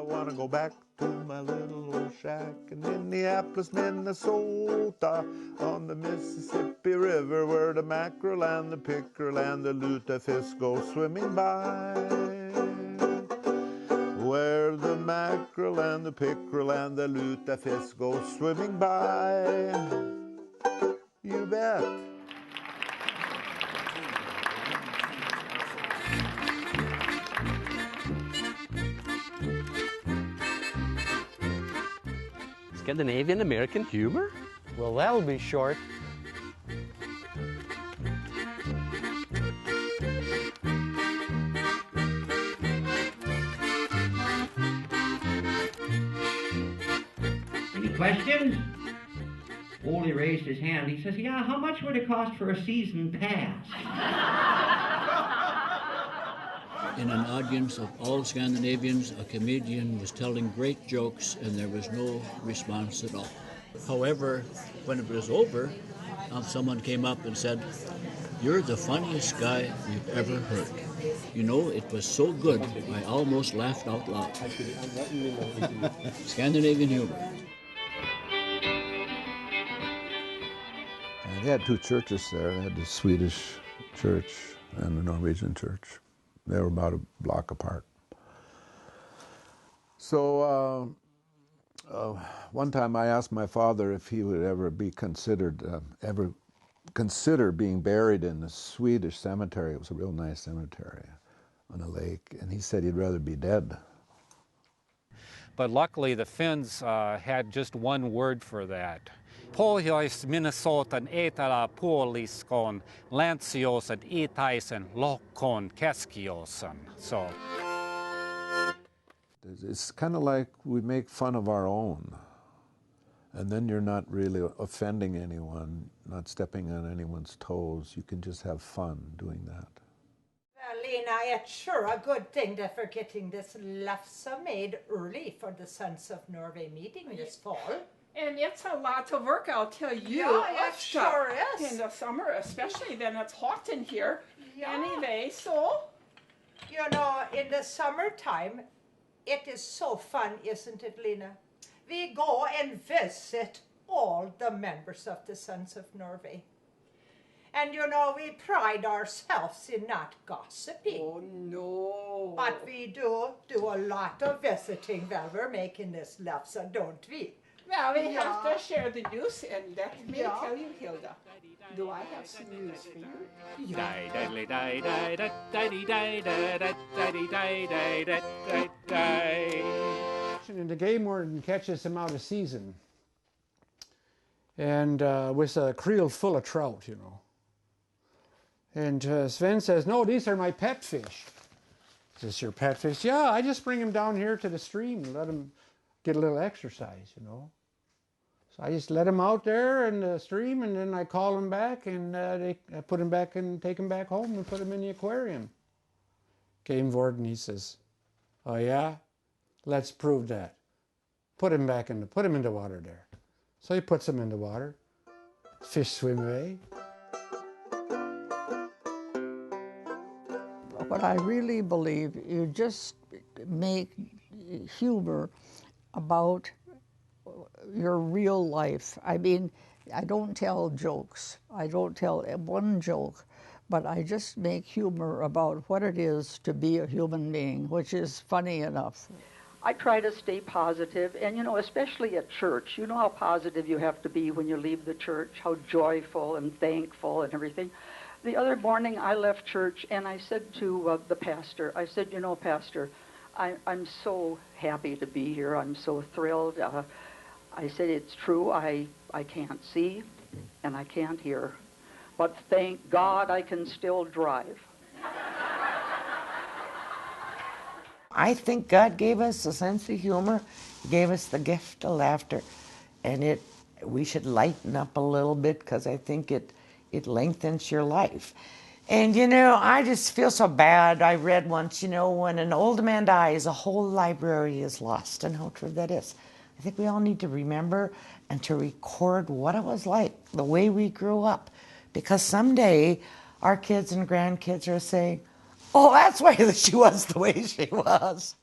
want to go back to my little old shack in Minneapolis, Minnesota, on the Mississippi River, where the mackerel and the pickerel and the lutefisk go swimming by. Where the mackerel and the pickerel and the lutefisk go swimming by. You bet. Scandinavian American humor? Well, that'll be short. Any questions? Ole raised his hand. He says, yeah, how much would it cost for a season pass? In an audience of all Scandinavians, a comedian was telling great jokes and there was no response at all. However, when it was over, someone came up and said, "You're the funniest guy we've ever heard. You know, it was so good, I almost laughed out loud." Scandinavian humor. And they had two churches there. They had the Swedish church and the Norwegian church. They were about a block apart. So one time I asked my father if he would ever consider being buried in the Swedish cemetery. It was a real nice cemetery on a lake, and he said he'd rather be dead. But luckily the Finns had just one word for that. Pohjois-Minnesotan eteläpuoliskon läntsiosan itäisen lohkon keskiosan. So it's kind of like we make fun of our own, and then you're not really offending anyone, not stepping on anyone's toes. You can just have fun doing that. Well, Lena, it's sure a good thing that we're getting this lefse made early for the Sons of Norway meeting this fall. And it's a lot of work, I'll tell you. Yeah, it sure is. In the summer, especially, then it's hot in here. Yeah. Anyway, so... You know, in the summertime, it is so fun, isn't it, Lena? We go and visit all the members of the Sons of Norway. And you know, we pride ourselves in not gossiping. Oh, no. But we do a lot of visiting while we're making this lefse, don't we? Well, we have to share the news, and let me tell you, Hilda. Do I have some news for you? In the game warden catches him out of season, and with a creel full of trout, you know. And Sven says, "No, these are my pet fish." Is this your pet fish? "Yeah, I just bring them down here to the stream and let them get a little exercise, you know. So I just let them out there in the stream, and then I call them back, and I put them back and take them back home and put them in the aquarium." Game warden, he says, "Oh yeah, let's prove that. Put him in the water there." So he puts them in the water. Fish swim away. What I really believe, you just make humor about your real life. I mean, I don't tell jokes. I don't tell one joke, but I just make humor about what it is to be a human being, which is funny enough. I try to stay positive, and you know, especially at church, you know how positive you have to be when you leave the church, how joyful and thankful and everything. The other morning I left church and I said to the pastor, I said, "You know, Pastor, I'm so happy to be here. I'm so thrilled." I said, "It's true, I can't see and I can't hear, but thank God I can still drive." I think God gave us a sense of humor, gave us the gift of laughter, and we should lighten up a little bit, because I think it lengthens your life. And you know, I just feel so bad. I read once, you know, when an old man dies, a whole library is lost, and how true that is. I think we all need to remember and to record what it was like, the way we grew up, because someday our kids and grandkids are saying, "Oh, that's why she was the way she was."